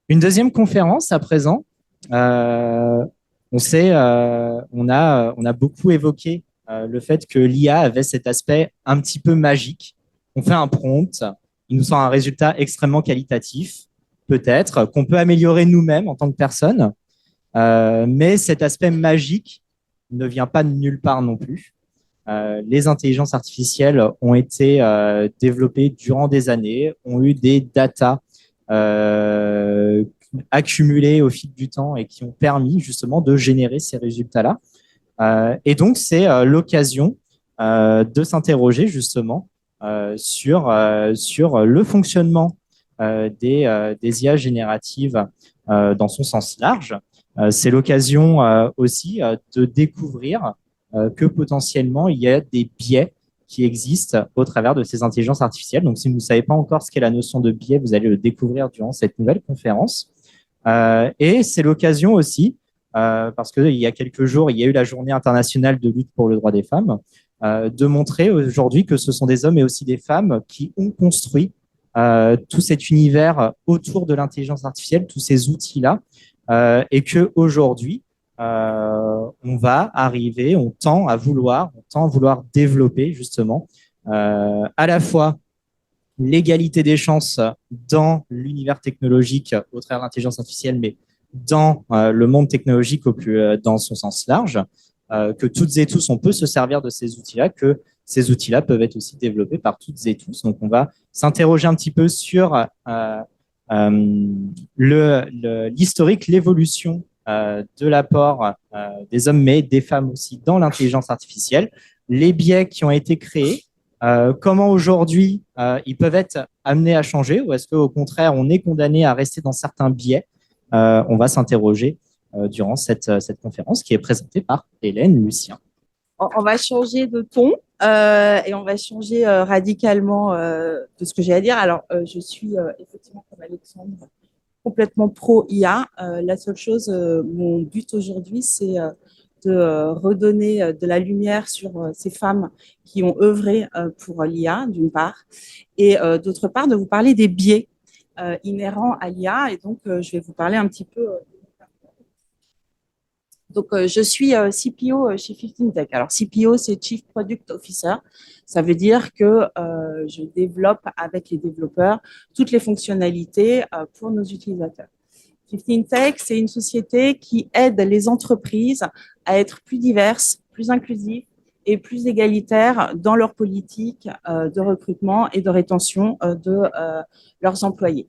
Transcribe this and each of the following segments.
Une deuxième conférence à présent. Euh, on a beaucoup évoqué le fait que l'IA avait cet aspect un petit peu magique. On fait un prompt, il nous sort un résultat extrêmement qualitatif, peut-être, qu'on peut améliorer nous-mêmes en tant que personne, mais cet aspect magique ne vient pas de nulle part non plus. Les intelligences artificielles ont été développées durant des années, ont eu des datas euh, accumulées au fil du temps et qui ont permis justement de générer ces résultats-là. Et donc, c'est l'occasion de s'interroger justement sur le fonctionnement des IA génératives dans son sens large. C'est l'occasion aussi de découvrir que potentiellement il y a des biais qui existent au travers de ces intelligences artificielles. Donc, si vous ne savez pas encore ce qu'est la notion de biais, vous allez le découvrir durant cette nouvelle conférence. Et c'est l'occasion aussi, parce qu'il y a quelques jours, il y a eu la journée internationale de lutte pour le droit des femmes, de montrer aujourd'hui que ce sont des hommes et aussi des femmes qui ont construit tout cet univers autour de l'intelligence artificielle, tous ces outils-là, et qu'aujourd'hui, on va arriver, on tend à vouloir développer justement à la fois l'égalité des chances dans l'univers technologique au travers de l'intelligence artificielle, mais dans le monde technologique dans son sens large, que toutes et tous, on peut se servir de ces outils-là, que ces outils-là peuvent être aussi développés par toutes et tous. Donc, on va s'interroger un petit peu sur l'historique, l'évolution de l'apport des hommes, mais des femmes aussi dans l'intelligence artificielle, les biais qui ont été créés, comment aujourd'hui ils peuvent être amenés à changer ou est-ce qu'au contraire on est condamné à rester dans certains biais. On va s'interroger durant cette conférence qui est présentée par Hélène Lucien. On va changer de ton et on va changer radicalement de ce que j'ai à dire. Alors, je suis effectivement comme Alexandre complètement pro IA. La seule chose, mon but aujourd'hui, c'est de redonner de la lumière sur ces femmes qui ont œuvré pour l'IA, d'une part, et d'autre part, de vous parler des biais inhérents à l'IA. Et donc, je vais vous parler un petit peu. Donc, je suis CPO chez 15 Tech. Alors, CPO, c'est Chief Product Officer. Ça veut dire que je développe avec les développeurs toutes les fonctionnalités pour nos utilisateurs. 15 Tech, c'est une société qui aide les entreprises à être plus diverses, plus inclusives et plus égalitaires dans leur politique de recrutement et de rétention de leurs employés.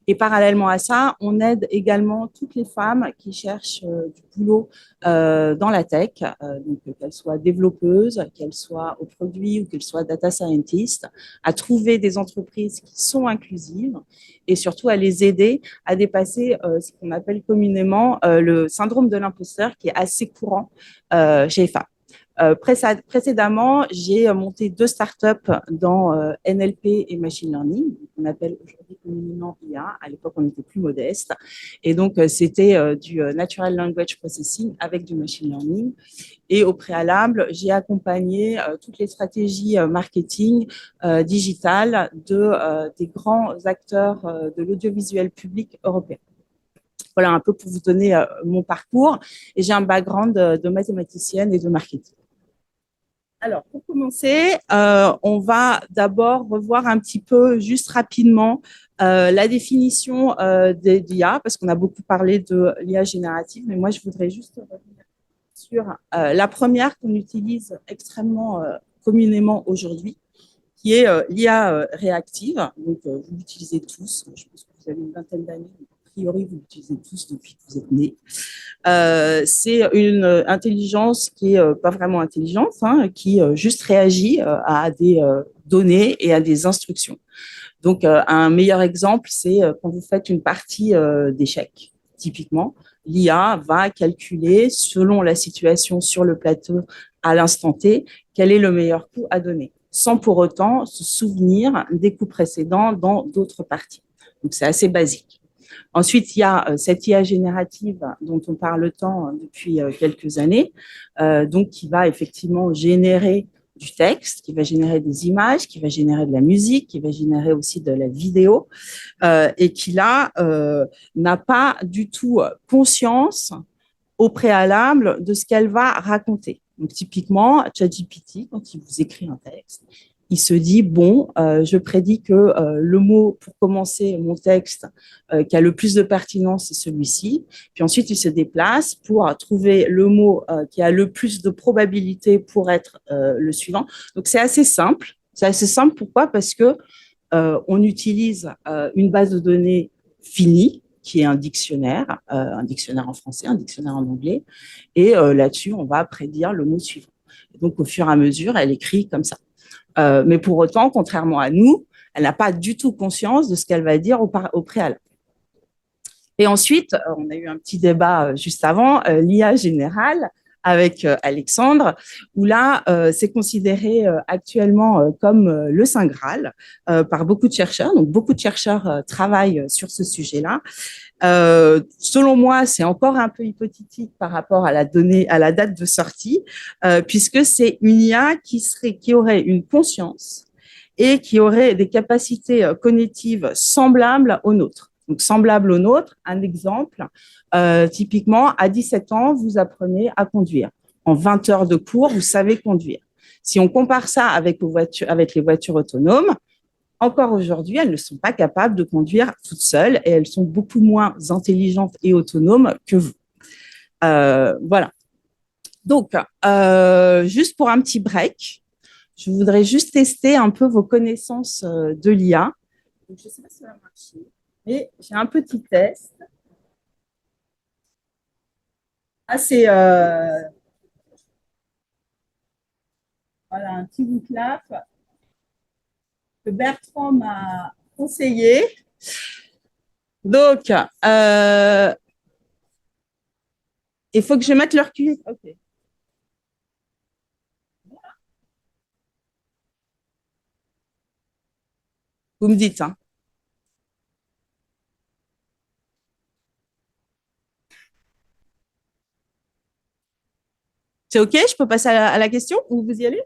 Et parallèlement à ça, on aide également toutes les femmes qui cherchent du boulot dans la tech, donc qu'elles soient développeuses, qu'elles soient au produit ou qu'elles soient data scientists, à trouver des entreprises qui sont inclusives et surtout à les aider à dépasser ce qu'on appelle communément le syndrome de l'imposteur qui est assez courant chez les femmes. Précédemment, j'ai monté 2 startups dans NLP et machine learning, qu'on appelle aujourd'hui communément IA. À l'époque, on était plus modeste. Et donc, c'était du natural language processing avec du machine learning. Et au préalable, j'ai accompagné toutes les stratégies marketing digitales des grands acteurs de l'audiovisuel public européen. Voilà un peu pour vous donner mon parcours. Et j'ai un background de mathématicienne et de marketing. Alors, pour commencer, on va d'abord revoir un petit peu, juste rapidement, la définition d'IA, parce qu'on a beaucoup parlé de l'IA générative, mais moi, je voudrais juste revenir sur la première qu'on utilise extrêmement communément aujourd'hui, qui est l'IA réactive. Donc, vous l'utilisez tous. Je pense que vous avez une vingtaine d'années. A priori, vous l'utilisez tous depuis que vous êtes nés. C'est une intelligence qui est pas vraiment intelligente, hein, qui juste réagit à des données et à des instructions. Donc, un meilleur exemple, c'est quand vous faites une partie d'échecs. Typiquement, l'IA va calculer, selon la situation sur le plateau à l'instant T, quel est le meilleur coup à donner, sans pour autant se souvenir des coups précédents dans d'autres parties. Donc, c'est assez basique. Ensuite, il y a cette IA générative dont on parle tant depuis quelques années, donc qui va effectivement générer du texte, qui va générer des images, qui va générer de la musique, qui va générer aussi de la vidéo, et qui là n'a pas du tout conscience au préalable de ce qu'elle va raconter. Donc, typiquement, ChatGPT, quand il vous écrit un texte, il se dit, bon, je prédis que le mot pour commencer mon texte qui a le plus de pertinence, c'est celui-ci. Puis ensuite, il se déplace pour trouver le mot qui a le plus de probabilité pour être le suivant. Donc, c'est assez simple. C'est assez simple, pourquoi? Parce que on utilise une base de données finie, qui est un dictionnaire en français, un dictionnaire en anglais, et là-dessus, on va prédire le mot suivant. Et donc, au fur et à mesure, elle écrit comme ça. Mais pour autant, contrairement à nous, elle n'a pas du tout conscience de ce qu'elle va dire au préalable. Et ensuite, on a eu un petit débat juste avant, l'IA générale avec Alexandre, où là, c'est considéré actuellement comme le Saint Graal par beaucoup de chercheurs. Donc, beaucoup de chercheurs travaillent sur ce sujet-là. Selon moi, c'est encore un peu hypothétique par rapport à la date de sortie, puisque c'est une IA qui aurait une conscience et qui aurait des capacités cognitives semblables aux nôtres. Donc, semblable aux nôtres, un exemple, typiquement, à 17 ans, vous apprenez à conduire. En 20 heures de cours, vous savez conduire. Si on compare ça avec les voitures autonomes, encore aujourd'hui, elles ne sont pas capables de conduire toutes seules et elles sont beaucoup moins intelligentes et autonomes que vous. Voilà. Donc, juste pour un petit break, je voudrais juste tester un peu vos connaissances de l'IA. Je ne sais pas si ça va marcher, mais j'ai un petit test. Ah, c'est voilà, un petit bouclap que Bertrand m'a conseillé. Donc, il faut que je mette leur cul. OK. Vous me dites, hein. C'est OK, je peux passer à la question ou vous y allez?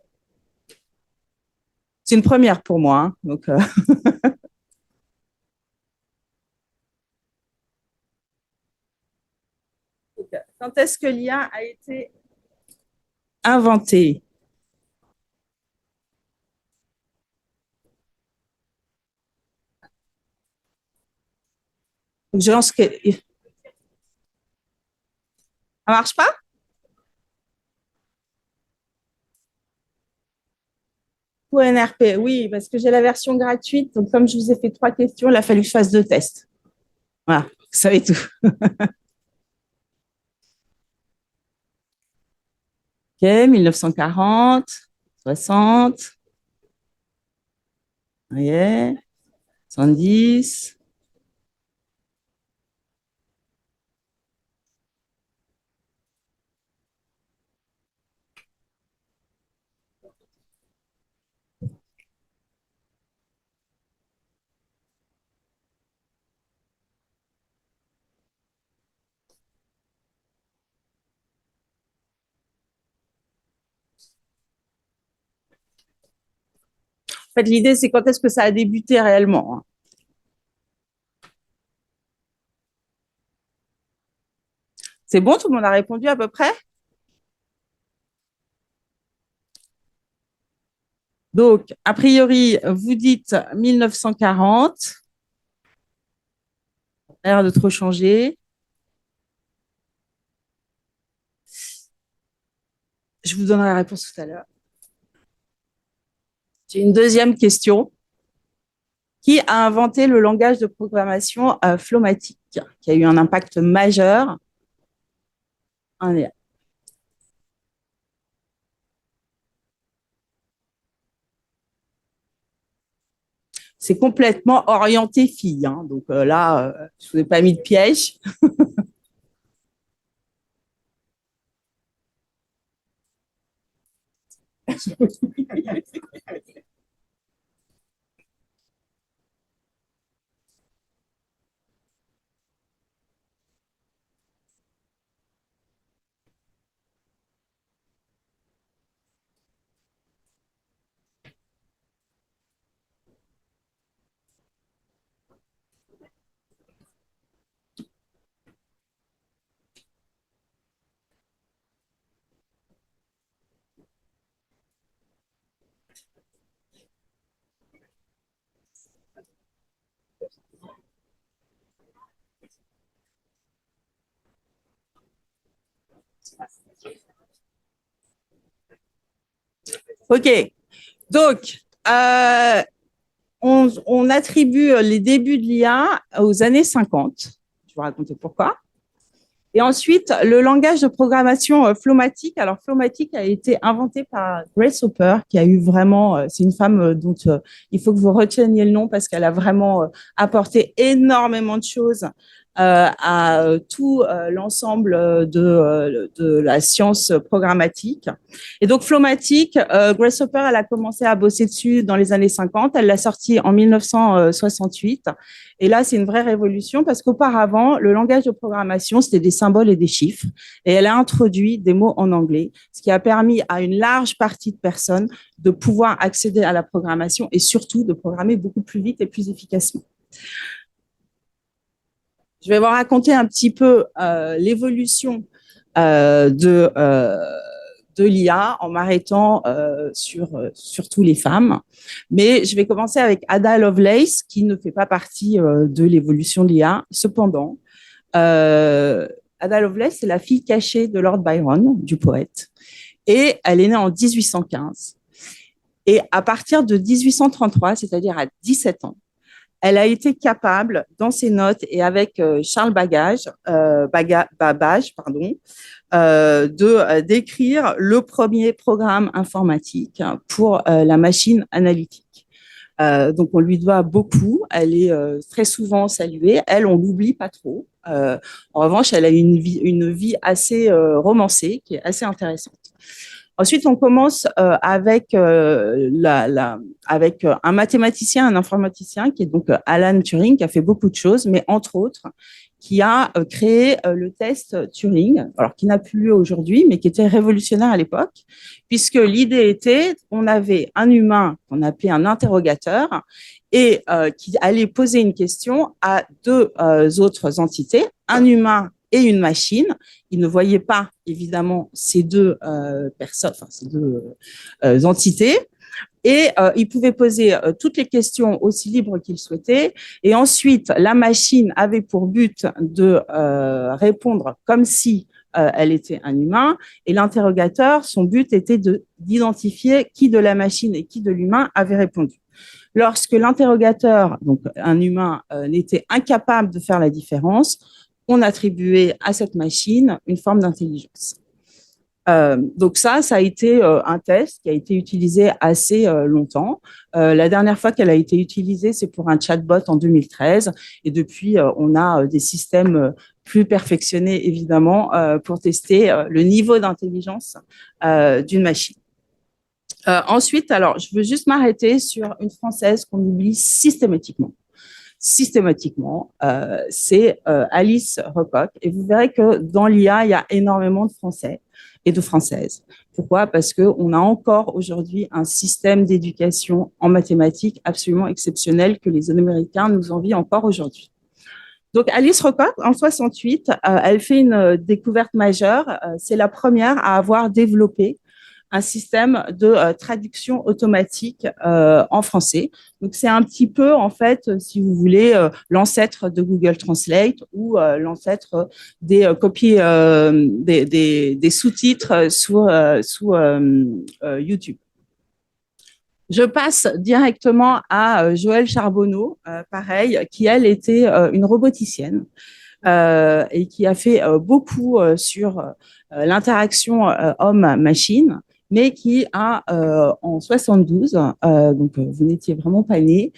C'est une première pour moi, hein, donc, quand est-ce que l'IA a été inventée? Donc, je lance que... Ça marche pas? Ou NRP, oui, parce que j'ai la version gratuite. Donc, comme je vous ai fait 3 questions, il a fallu que je fasse 2 tests. Voilà, vous savez tout. OK, 1940, 60, yeah, 70. En fait, l'idée, c'est quand est-ce que ça a débuté réellement, hein. C'est bon, tout le monde a répondu à peu près? Donc, a priori, vous dites 1940. L'air de trop changer. Je vous donnerai la réponse tout à l'heure. J'ai une deuxième question. Qui a inventé le langage de programmation Flomatic, qui a eu un impact majeur en IA? C'est complètement orienté fille, hein, donc là, je ne vous ai pas mis de piège. OK. Donc, on attribue les débuts de l'IA aux années 50. Je vais vous raconter pourquoi. Et ensuite, le langage de programmation Flomatic. Alors, Flomatic a été inventé par Grace Hopper, qui a eu vraiment, c'est une femme dont il faut que vous reteniez le nom parce qu'elle a vraiment apporté énormément de choses à tout l'ensemble de la science programmatique. Et donc, Flomatic, Grace Hopper, elle a commencé à bosser dessus dans les années 50. Elle l'a sorti en 1968. Et là, c'est une vraie révolution parce qu'auparavant, le langage de programmation, c'était des symboles et des chiffres. Et elle a introduit des mots en anglais, ce qui a permis à une large partie de personnes de pouvoir accéder à la programmation et surtout de programmer beaucoup plus vite et plus efficacement. Je vais vous raconter un petit peu l'évolution de l'IA en m'arrêtant surtout les femmes. Mais je vais commencer avec Ada Lovelace, qui ne fait pas partie de l'évolution de l'IA. Cependant, Ada Lovelace, c'est la fille cachée de Lord Byron, du poète. Et elle est née en 1815. Et à partir de 1833, c'est-à-dire à 17 ans, elle a été capable, dans ses notes et avec Charles Babbage, de d'écrire le premier programme informatique pour la machine analytique. Donc, on lui doit beaucoup. Elle est très souvent saluée. Elle, on l'oublie pas trop. En revanche, elle a une vie assez romancée, qui est assez intéressante. Ensuite, on commence avec un mathématicien, un informaticien qui est donc Alan Turing, qui a fait beaucoup de choses, mais entre autres, qui a créé le test Turing, alors qui n'a plus lieu aujourd'hui, mais qui était révolutionnaire à l'époque, puisque l'idée était, on avait un humain qu'on appelait un interrogateur et qui allait poser une question à deux autres entités, un humain et une machine. Il ne voyait pas, évidemment, ces deux personnes, enfin, ces deux entités. Et il pouvait poser toutes les questions aussi libres qu'il souhaitait. Et ensuite, la machine avait pour but de répondre comme si elle était un humain. Et l'interrogateur, son but était d'identifier qui de la machine et qui de l'humain avait répondu. Lorsque l'interrogateur, donc un humain, n'était incapable de faire la différence, on attribuait à cette machine une forme d'intelligence. Donc ça a été un test qui a été utilisé assez longtemps. La dernière fois qu'elle a été utilisée, c'est pour un chatbot en 2013. Et depuis, on a des systèmes plus perfectionnés, évidemment, pour tester le niveau d'intelligence d'une machine. Ensuite, alors, je veux juste m'arrêter sur une Française qu'on oublie systématiquement. C'est Alice Rocoq. Et vous verrez que dans l'IA, il y a énormément de Français et de Françaises. Pourquoi? Parce qu'on a encore aujourd'hui un système d'éducation en mathématiques absolument exceptionnel que les Américains nous envient encore aujourd'hui. Donc, Alice Rocoq, en 68, elle fait une découverte majeure. C'est la première à avoir développé un système de traduction automatique en français. Donc, c'est un petit peu, en fait, si vous voulez, l'ancêtre de Google Translate ou l'ancêtre des copies, des sous-titres sous YouTube. Je passe directement à Joëlle Charbonneau, pareil, qui, elle, était une roboticienne et qui a fait beaucoup sur l'interaction homme-machine, mais qui a, en 72, donc vous n'étiez vraiment pas né,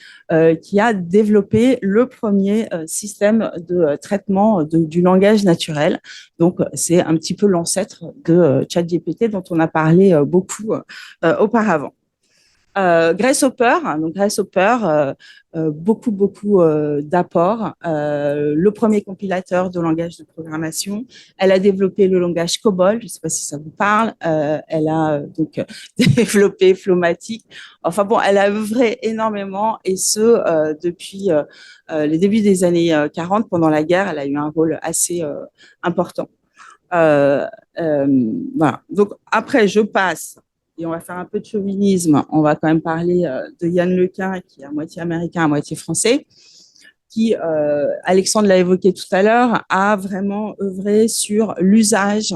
qui a développé le premier système de traitement du langage naturel. Donc, c'est un petit peu l'ancêtre de ChatGPT dont on a parlé beaucoup auparavant. Grasshopper, donc Grasshopper, beaucoup d'apports. Le premier compilateur de langage de programmation. Elle a développé le langage COBOL, je ne sais pas si ça vous parle. Elle a donc développé Flomatic. Enfin bon, elle a œuvré énormément et depuis les débuts des années 40, pendant la guerre, elle a eu un rôle assez important. Euh, voilà. Donc après, je passe et on va faire un peu de chauvinisme. On va quand même parler de Yann Lequin, qui est à moitié américain, à moitié français, qui, Alexandre l'a évoqué tout à l'heure, a vraiment œuvré sur l'usage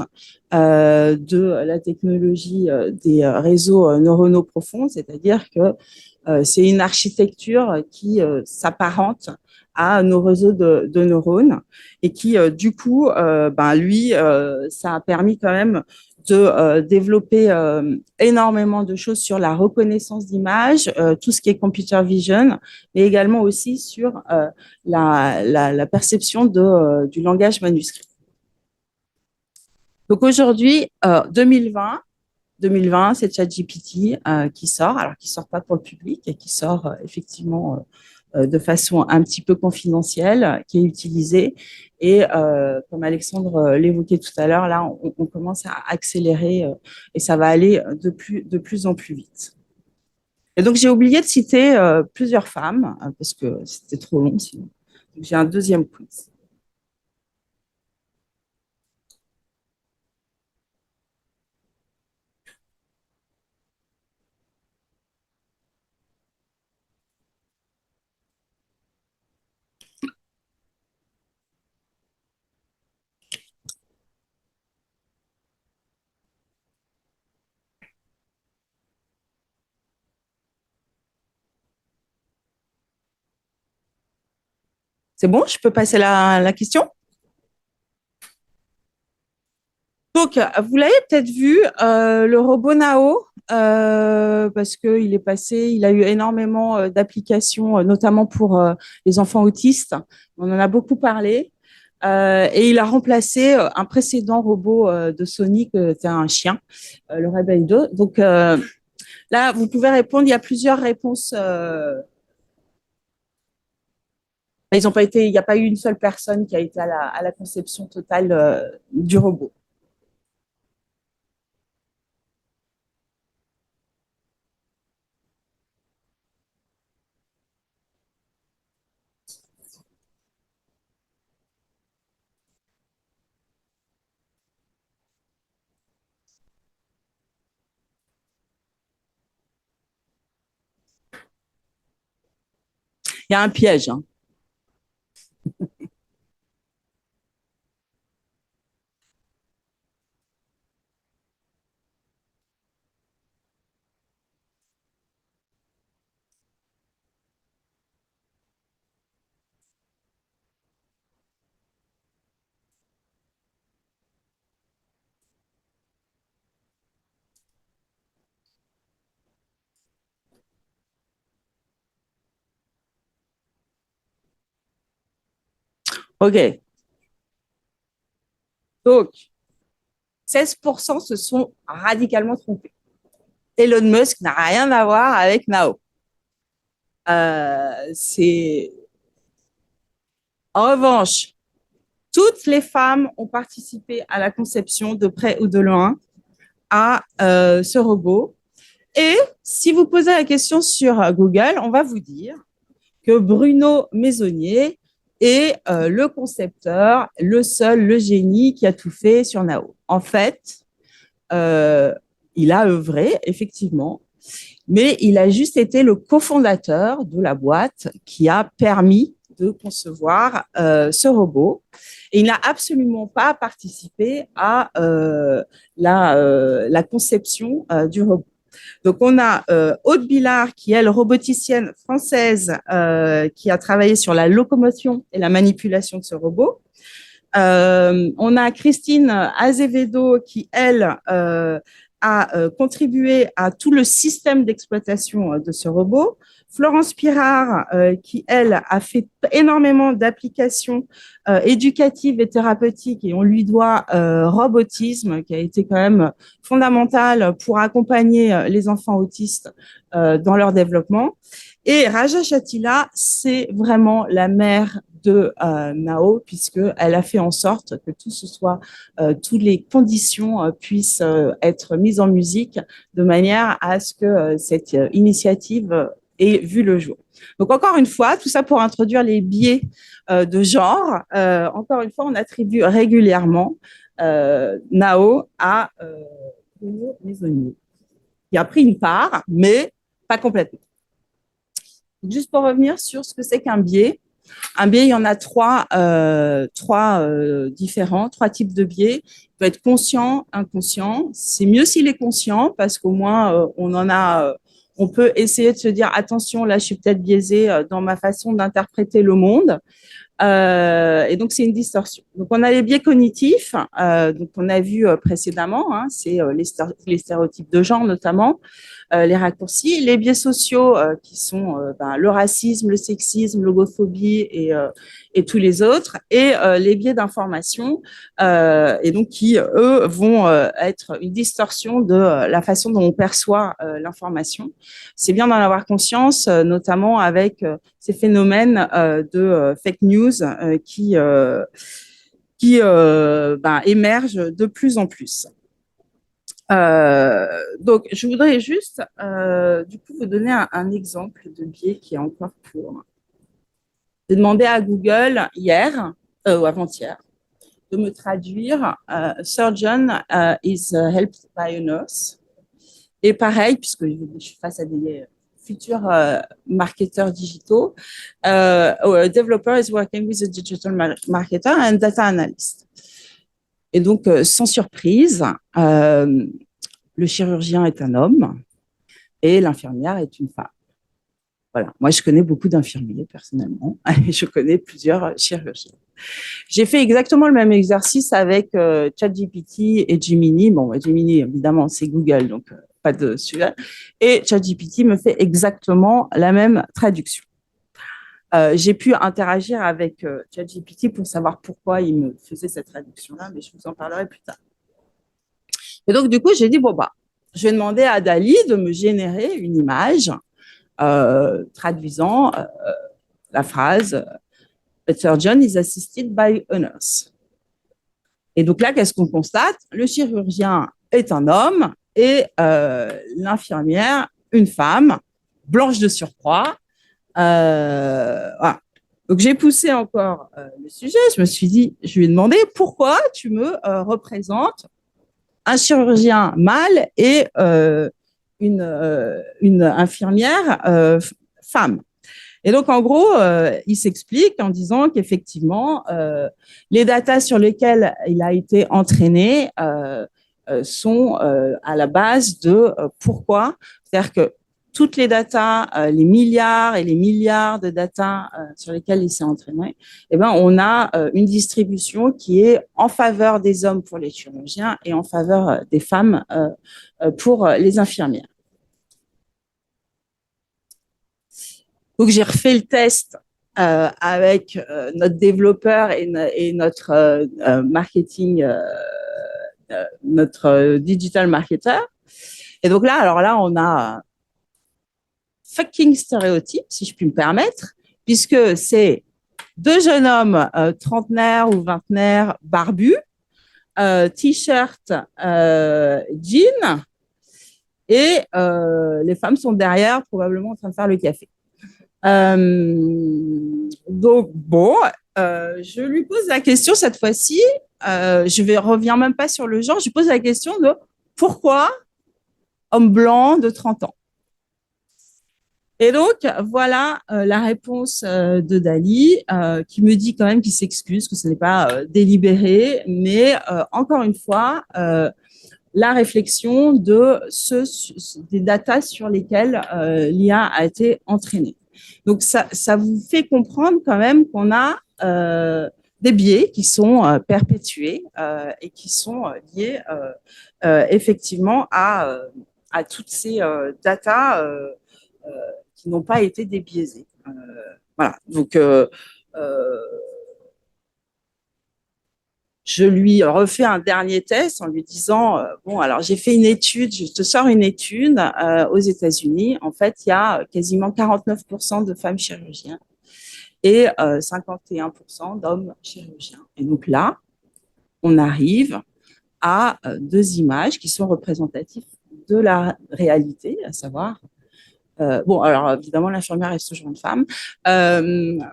de la technologie des réseaux neuronaux profonds, c'est-à-dire que c'est une architecture qui s'apparente à nos réseaux de neurones et qui, du coup, lui, ça a permis quand même de développer énormément de choses sur la reconnaissance d'images, tout ce qui est computer vision, mais également aussi sur la perception du langage manuscrit. Donc aujourd'hui, 2020, c'est ChatGPT qui sort, alors qui sort pas pour le public et qui sort effectivement de façon un petit peu confidentielle, qui est utilisée. Et comme Alexandre l'évoquait tout à l'heure, là, on commence à accélérer et ça va aller de plus en plus vite. Et donc, j'ai oublié de citer plusieurs femmes parce que c'était trop long sinon. Donc, j'ai un deuxième quiz. C'est bon, je peux passer la question? Donc, vous l'avez peut-être vu, le robot Nao, parce qu'il est passé, il a eu énormément d'applications, notamment pour les enfants autistes. On en a beaucoup parlé. Et il a remplacé un précédent robot de Sony, qui était un chien, le Rebelle 2. Donc, là, vous pouvez répondre, il y a plusieurs réponses. Ils ont pas été, il n'y a pas eu une seule personne qui a été à la conception totale du robot. Il y a un piège, hein. OK. Donc, 16% se sont radicalement trompés. Elon Musk n'a rien à voir avec Nao. C'est En revanche, toutes les femmes ont participé à la conception de près ou de loin à ce robot. Et si vous posez la question sur Google, on va vous dire que Bruno Maisonnier est le concepteur, le génie qui a tout fait sur Nao. En fait, il a œuvré, effectivement, mais il a juste été le cofondateur de la boîte qui a permis de concevoir ce robot. Et il n'a absolument pas participé à la conception du robot. Donc, on a Aude Billard, qui est elle roboticienne française, qui a travaillé sur la locomotion et la manipulation de ce robot. On a Christine Azevedo, qui, elle, a contribué à tout le système d'exploitation de ce robot. Florence Pirard, qui, elle, a fait énormément d'applications éducatives et thérapeutiques, et on lui doit Robotisme, qui a été quand même fondamental pour accompagner les enfants autistes dans leur développement. Et Raja Chatila, c'est vraiment la mère de Nao, puisqu'elle a fait en sorte que tout ce soit, toutes les conditions puissent être mises en musique de manière à ce que cette initiative ait vu le jour. Donc, encore une fois, tout ça pour introduire les biais de genre. Encore une fois, on attribue régulièrement Nao à Bruno Maisonnier, qui a pris une part, mais pas complètement. Juste pour revenir sur ce que c'est qu'un biais. Un biais, il y en a trois différents, trois types de biais. Il peut être conscient, inconscient. C'est mieux s'il est conscient parce qu'au moins on peut essayer de se dire attention, là je suis peut-être biaisé dans ma façon d'interpréter le monde. Et donc, c'est une distorsion. Donc, on a les biais cognitifs, donc on a vu précédemment, hein, c'est les stéréotypes de genre notamment, les raccourcis, les biais sociaux qui sont le racisme, le sexisme, l'homophobie et tous les autres, et les biais d'information, et donc qui, eux, vont être une distorsion de la façon dont on perçoit l'information. C'est bien d'en avoir conscience, notamment avec ces phénomènes de fake news qui émergent de plus en plus. Donc, je voudrais juste, du coup, vous donner un exemple de biais qui est encore court. J'ai demandé à Google hier, ou avant-hier, de me traduire Surgeon is helped by a nurse. Et pareil, puisque je suis face à des futurs marketeurs digitaux, a developer is working with a digital marketer and data analyst. Et donc, sans surprise, le chirurgien est un homme et l'infirmière est une femme. Voilà. Moi, je connais beaucoup d'infirmiers personnellement et je connais plusieurs chirurgiens. J'ai fait exactement le même exercice avec ChatGPT et Gemini. Bon, Gemini, évidemment, c'est Google, donc pas de sujet. Et ChatGPT me fait exactement la même traduction. J'ai pu interagir avec ChatGPT pour savoir pourquoi il me faisait cette traduction-là, mais je vous en parlerai plus tard. Et donc, du coup, j'ai dit, je vais demander à DALL-E de me générer une image traduisant la phrase « A surgeon is assisted by a nurse ». Et donc là, qu'est-ce qu'on constate? Le chirurgien est un homme et l'infirmière, une femme, blanche de surcroît. Voilà. Donc, j'ai poussé encore le sujet. Je me suis dit, je lui ai demandé pourquoi tu me représentes un chirurgien mâle et une infirmière femme. Et donc, en gros, il s'explique en disant qu'effectivement, les datas sur lesquelles il a été entraîné sont à la base de pourquoi. C'est-à-dire que toutes les datas, les milliards et les milliards de datas sur lesquelles il s'est entraîné, eh ben, on a une distribution qui est en faveur des hommes pour les chirurgiens et en faveur des femmes pour les infirmières. Donc, j'ai refait le test avec notre développeur et notre marketing, notre digital marketer. Et donc là, alors là, on a fucking stéréotype, si je puis me permettre, puisque c'est deux jeunes hommes trentenaires ou vingtenaires barbus, t-shirt, jean, et les femmes sont derrière, probablement en train de faire le café. Donc, bon, je lui pose la question cette fois-ci, je reviens même pas sur le genre, je lui pose la question de pourquoi homme blanc de 30 ans? Et donc, voilà la réponse de DALL-E qui me dit quand même qu'il s'excuse, que ce n'est pas délibéré, mais encore une fois, la réflexion des datas sur lesquelles l'IA a été entraînée. Donc, ça vous fait comprendre quand même qu'on a des biais qui sont perpétués et qui sont liés effectivement à toutes ces datas qui n'ont pas été débiaisés. Voilà, donc je lui refais un dernier test en lui disant bon, alors j'ai fait une étude, je te sors une étude aux États-Unis. En fait, il y a quasiment 49% de femmes chirurgiennes et 51% d'hommes chirurgiens. Et donc là, on arrive à deux images qui sont représentatives de la réalité, à savoir bon, alors évidemment, l'infirmière est toujours une femme,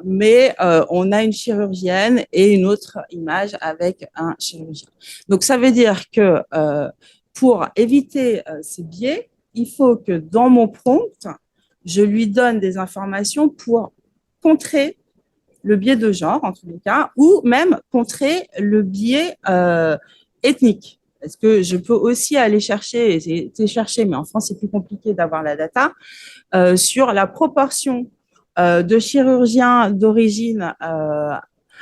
mais on a une chirurgienne et une autre image avec un chirurgien. Donc, ça veut dire que pour éviter ces biais, il faut que dans mon prompt, je lui donne des informations pour contrer le biais de genre, en tous les cas, ou même contrer le biais ethnique. Parce que je peux aussi aller chercher, mais en France, c'est plus compliqué d'avoir la data, sur la proportion de chirurgiens d'origine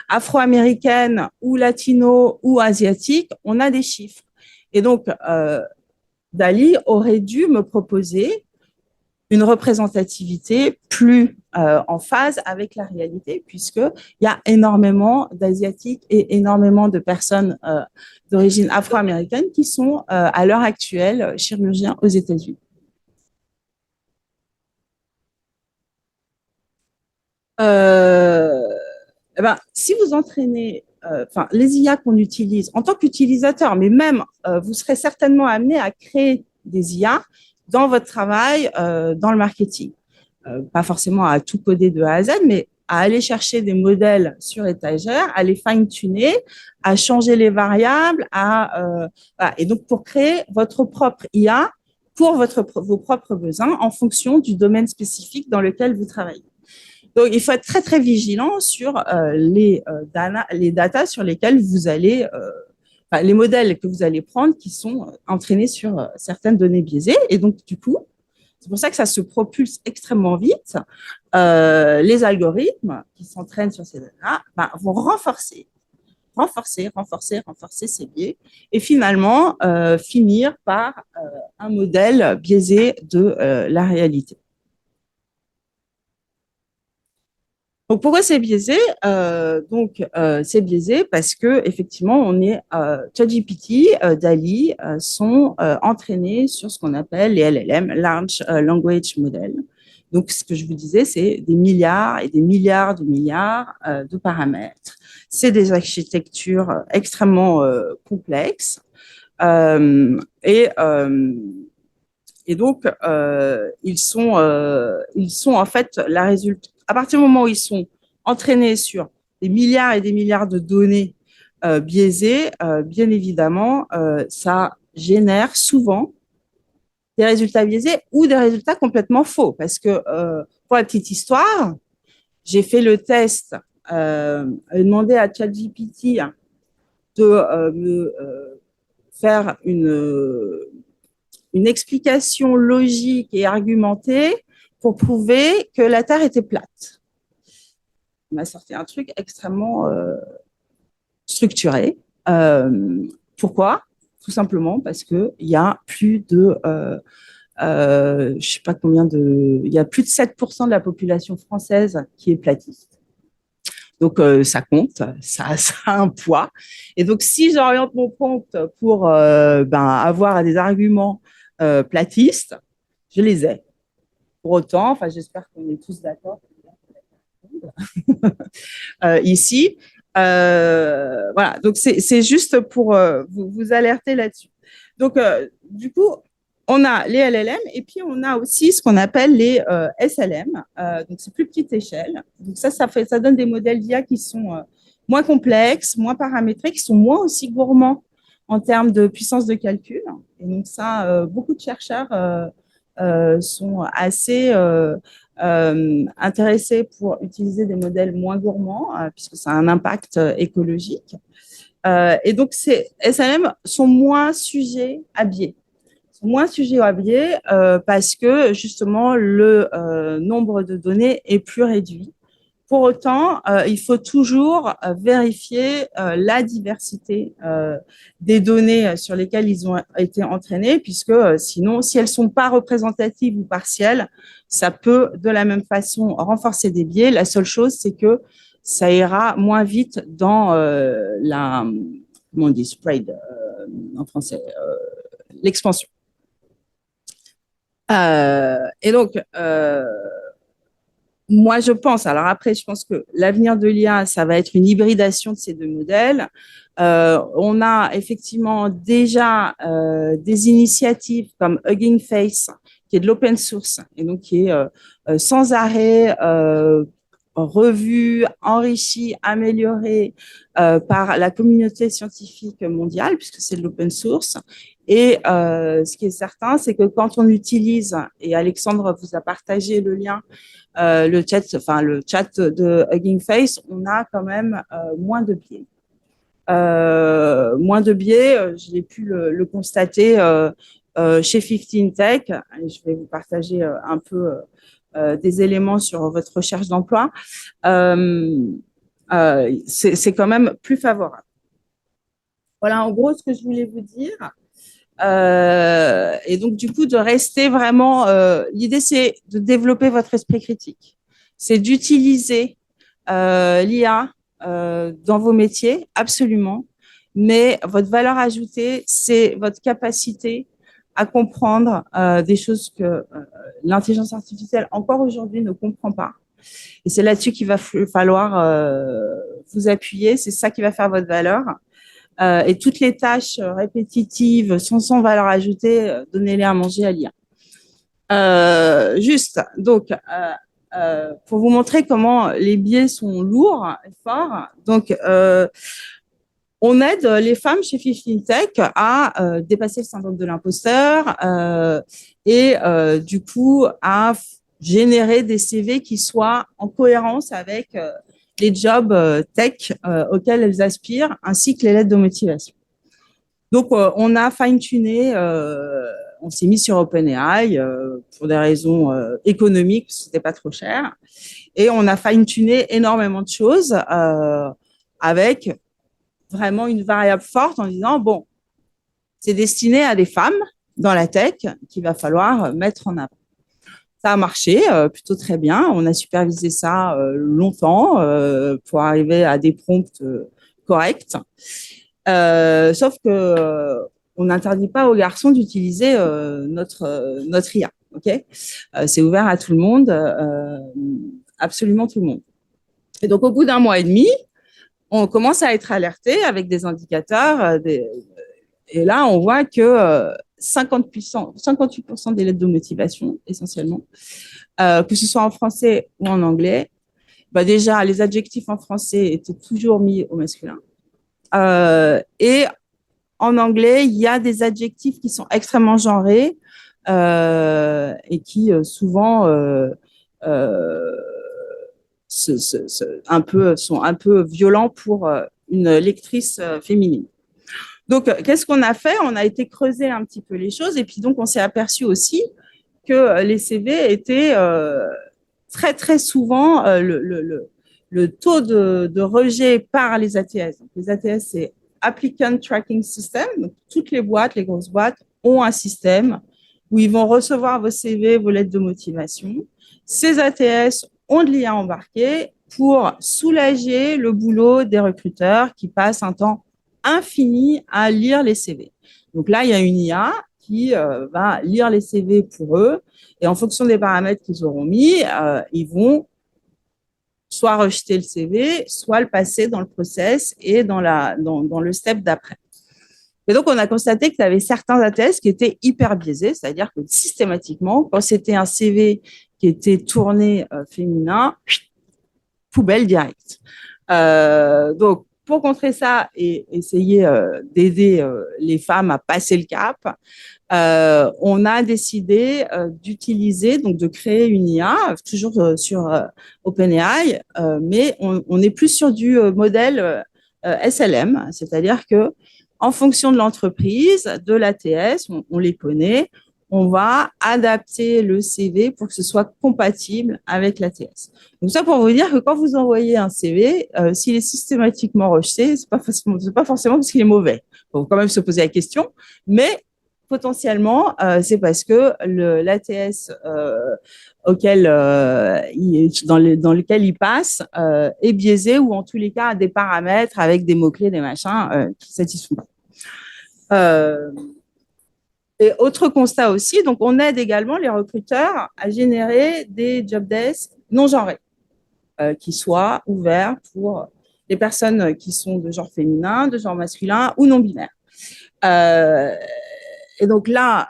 afro-américaine ou latino ou asiatique, on a des chiffres. Et donc, Dali aurait dû me proposer une représentativité plus en phase avec la réalité, puisqu'il y a énormément d'Asiatiques et énormément de personnes d'origine afro-américaine qui sont à l'heure actuelle chirurgiens aux États-Unis. Eh ben, si vous entraînez, les IA qu'on utilise en tant qu'utilisateur, mais même vous serez certainement amené à créer des IA dans votre travail, dans le marketing. Pas forcément à tout coder de A à Z, mais à aller chercher des modèles sur étagère, à les fine-tuner, à changer les variables, voilà. Et donc pour créer votre propre IA pour vos propres besoins en fonction du domaine spécifique dans lequel vous travaillez. Donc, il faut être très, très vigilant sur les datas sur lesquelles vous allez, les modèles que vous allez prendre qui sont entraînés sur certaines données biaisées. Et donc, du coup, c'est pour ça que ça se propulse extrêmement vite. Les algorithmes qui s'entraînent sur ces données-là vont renforcer ces biais et finalement finir par un modèle biaisé de la réalité. Donc pourquoi c'est biaisé c'est biaisé parce que effectivement on est ChatGPT, DALL-E sont entraînés sur ce qu'on appelle les LLM, Large Language Model. Donc ce que je vous disais, c'est des milliards et des milliards de paramètres. C'est des architectures extrêmement complexes et donc ils sont en fait la résultante. À partir du moment où ils sont entraînés sur des milliards et des milliards de données biaisées, bien évidemment, ça génère souvent des résultats biaisés ou des résultats complètement faux. Parce que, pour la petite histoire, j'ai fait le test, demandé à ChatGPT de me faire une explication logique et argumentée pour prouver que la Terre était plate. Il m'a sorti un truc extrêmement structuré. Pourquoi? Tout simplement parce qu'il y a plus de, je sais pas combien de, il y a plus de 7% de la population française qui est platiste. Donc, ça compte, ça a un poids. Et donc, si j'oriente mon prompt pour avoir des arguments platistes, je les ai. Pour autant, j'espère qu'on est tous d'accord ici. Voilà, donc c'est juste pour vous alerter là-dessus. Donc, du coup, on a les LLM et puis on a aussi ce qu'on appelle les SLM. Donc, c'est plus petite échelle. Donc, ça donne des modèles d'IA qui sont moins complexes, moins paramétrés, qui sont moins aussi gourmands en termes de puissance de calcul. Et donc, ça, beaucoup de chercheurs sont assez intéressés pour utiliser des modèles moins gourmands, puisque ça a un impact écologique. Et donc, ces SLM sont moins sujets à biais. Parce que justement, le nombre de données est plus réduit Pour autant, il faut toujours vérifier la diversité des données sur lesquelles ils ont été entraînés, puisque sinon, si elles ne sont pas représentatives ou partielles, ça peut de la même façon renforcer des biais. La seule chose, c'est que ça ira moins vite dans comment on dit, spread en français, l'expansion. Et donc, moi, je pense, alors après, je pense que l'avenir de l'IA, ça va être une hybridation de ces deux modèles. On a effectivement déjà des initiatives comme Hugging Face, qui est de l'open source et donc qui est sans arrêt revu, enrichi, amélioré par la communauté scientifique mondiale, puisque c'est de l'open source. Et ce qui est certain, c'est que quand on utilise, et Alexandre vous a partagé le lien, le chat de Hugging Face, on a quand même moins de biais. Moins de biais, je l'ai pu le constater chez 15 Tech. Je vais vous partager un peu des éléments sur votre recherche d'emploi. C'est quand même plus favorable. Voilà en gros ce que je voulais vous dire. Et donc, du coup, de rester vraiment… l'idée, c'est de développer votre esprit critique. C'est d'utiliser l'IA dans vos métiers, absolument. Mais votre valeur ajoutée, c'est votre capacité à comprendre des choses que l'intelligence artificielle, encore aujourd'hui, ne comprend pas. Et c'est là-dessus qu'il va falloir vous appuyer. C'est ça qui va faire votre valeur. Et toutes les tâches répétitives sans valeur ajoutée, donnez-les à manger à l'IA. Juste, donc, pour vous montrer comment les biais sont lourds et forts, donc, on aide les femmes chez 15 Tech à dépasser le syndrome de l'imposteur et du coup à générer des CV qui soient en cohérence avec les jobs tech auxquels elles aspirent, ainsi que les lettres de motivation. Donc, on a fine-tuné, on s'est mis sur OpenAI pour des raisons économiques, parce que c'était pas trop cher, et on a fine-tuné énormément de choses avec vraiment une variable forte en disant, bon, c'est destiné à des femmes dans la tech qu'il va falloir mettre en avant. Ça a marché plutôt très bien. On a supervisé ça longtemps pour arriver à des prompts corrects. Sauf que on n'interdit pas aux garçons d'utiliser notre IA. Ok, c'est ouvert à tout le monde, absolument tout le monde. Et donc au bout d'un mois et demi, on commence à être alerté avec des indicateurs. Et là, on voit que 58% des lettres de motivation, essentiellement, que ce soit en français ou en anglais, bah déjà, les adjectifs en français étaient toujours mis au masculin. Et en anglais, il y a des adjectifs qui sont extrêmement genrés et qui souvent sont un peu violents pour une lectrice féminine. Donc, qu'est-ce qu'on a fait? On a été creuser un petit peu les choses et puis donc on s'est aperçu aussi que les CV étaient très très souvent le taux de rejet par les ATS. Donc, les ATS, c'est Applicant Tracking System. Donc, toutes les boîtes, les grosses boîtes, ont un système où ils vont recevoir vos CV, vos lettres de motivation. Ces ATS ont de l'IA embarqué pour soulager le boulot des recruteurs qui passent un temps infini à lire les CV. Donc là, il y a une IA qui va lire les CV pour eux et en fonction des paramètres qu'ils auront mis, ils vont soit rejeter le CV, soit le passer dans le process et dans le step d'après. Et donc, on a constaté qu'il y avait certains ATS qui étaient hyper biaisés, c'est-à-dire que systématiquement, quand c'était un CV qui était tourné féminin, poubelle directe. Donc, pour contrer ça et essayer d'aider les femmes à passer le cap, on a décidé d'utiliser, donc de créer une IA, toujours sur OpenAI, mais on est plus sur du modèle SLM, c'est-à-dire que en fonction de l'entreprise, de l'ATS, on les connaît, on va adapter le CV pour que ce soit compatible avec l'ATS. Donc ça, pour vous dire que quand vous envoyez un CV, s'il est systématiquement rejeté, c'est pas forcément parce qu'il est mauvais. Il faut quand même se poser la question, mais potentiellement, c'est parce que l'ATS dans lequel il passe est biaisé ou en tous les cas a des paramètres avec des mots-clés, des machins qui satisfont pas. Et autre constat aussi, donc on aide également les recruteurs à générer des job desks non genrés, qui soient ouverts pour les personnes qui sont de genre féminin, de genre masculin ou non binaire. Et donc là,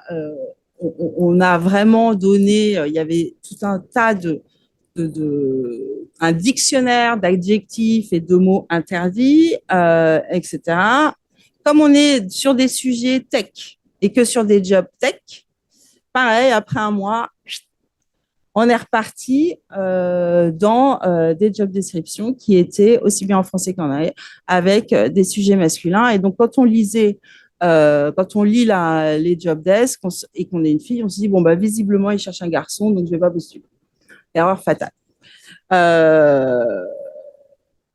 on a vraiment donné, il y avait tout un tas un dictionnaire d'adjectifs et de mots interdits, etc. Comme on est sur des sujets tech et que sur des jobs tech, pareil, après un mois, on est reparti dans des job descriptions qui étaient aussi bien en français qu'en anglais, avec des sujets masculins. Et donc, quand on lit les job desks et qu'on est une fille, on se dit, bon, bah, visiblement, il cherche un garçon, donc je ne vais pas postuler. Erreur fatale.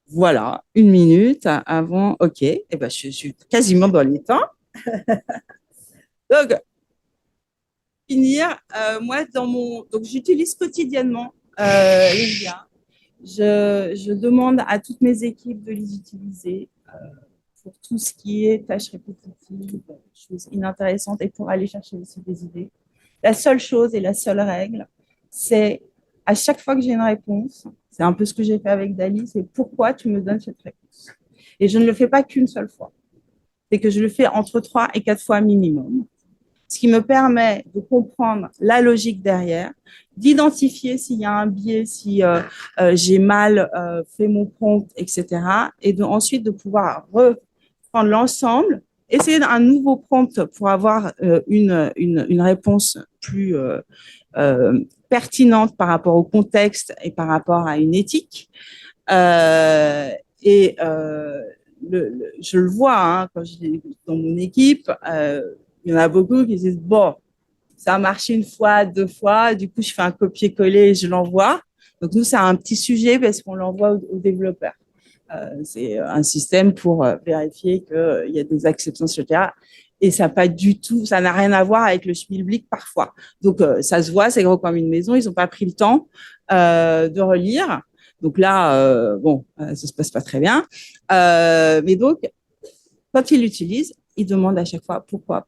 Voilà, 1 minute avant, OK. Et ben, je suis quasiment dans les temps. Donc, finir, moi, donc j'utilise quotidiennement les IA. Je demande à toutes mes équipes de les utiliser pour tout ce qui est tâches répétitives, choses inintéressantes et pour aller chercher aussi des idées. La seule chose et la seule règle, c'est à chaque fois que j'ai une réponse, c'est un peu ce que j'ai fait avec Dali, c'est pourquoi tu me donnes cette réponse. Et je ne le fais pas qu'une seule fois. C'est que je le fais entre 3 et 4 fois minimum, ce qui me permet de comprendre la logique derrière, d'identifier s'il y a un biais, si j'ai mal fait mon prompt, etc. Et ensuite de pouvoir reprendre l'ensemble, essayer un nouveau prompt pour avoir une réponse plus pertinente par rapport au contexte et par rapport à une éthique. Je le vois hein, quand dans mon équipe, il y en a beaucoup qui disent bon, ça a marché une fois, 2 fois, du coup je fais un copier-coller et je l'envoie. Donc nous c'est un petit sujet parce qu'on l'envoie aux développeurs. C'est un système pour vérifier qu'il y a des acceptances, etc. Et ça n'a rien à voir avec le schmilblick parfois. Donc ça se voit, c'est gros comme une maison, ils n'ont pas pris le temps de relire. Donc là, ça se passe pas très bien. Mais donc, quand ils l'utilisent, ils demandent à chaque fois pourquoi.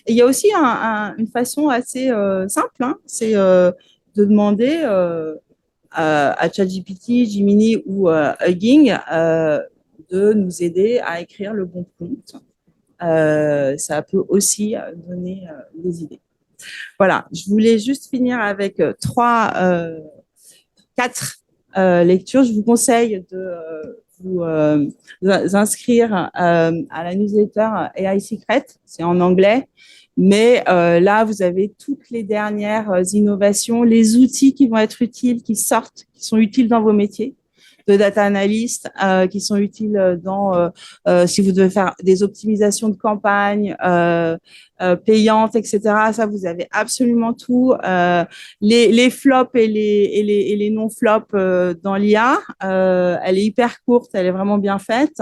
Et il y a aussi une façon assez simple, hein, c'est de demander à ChatGPT, Gemini ou Hugging de nous aider à écrire le bon prompt. Ça peut aussi donner des idées. Voilà, je voulais juste finir avec 4 lectures. Je vous conseille de vous inscrire à la newsletter AI Secret, c'est en anglais, mais là, vous avez toutes les dernières innovations, les outils qui vont être utiles, qui sortent, qui sont utiles dans vos métiers de data analyst, qui sont utiles si vous devez faire des optimisations de campagne payantes, etc. Ça, vous avez absolument tout. Les flops et les non-flops dans l'IA, elle est hyper courte, elle est vraiment bien faite.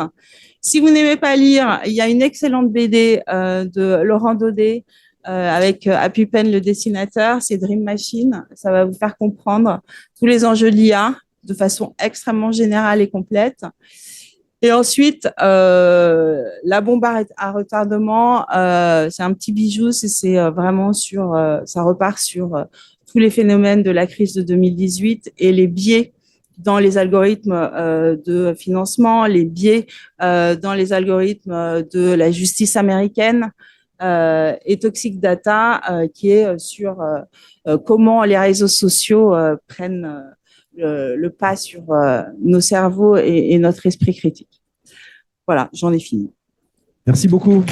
Si vous n'aimez pas lire, il y a une excellente BD de Laurent Daudet avec Happy Pen, le dessinateur, c'est Dream Machine. Ça va vous faire comprendre tous les enjeux de l'IA de façon extrêmement générale et complète. Et ensuite, la bombe à retardement, c'est un petit bijou, c'est vraiment ça repart sur tous les phénomènes de la crise de 2018 et les biais dans les algorithmes de financement, les biais dans les algorithmes de la justice américaine et Toxic Data, qui est sur comment les réseaux sociaux prennent le pas sur nos cerveaux et notre esprit critique. Voilà, j'en ai fini. Merci beaucoup.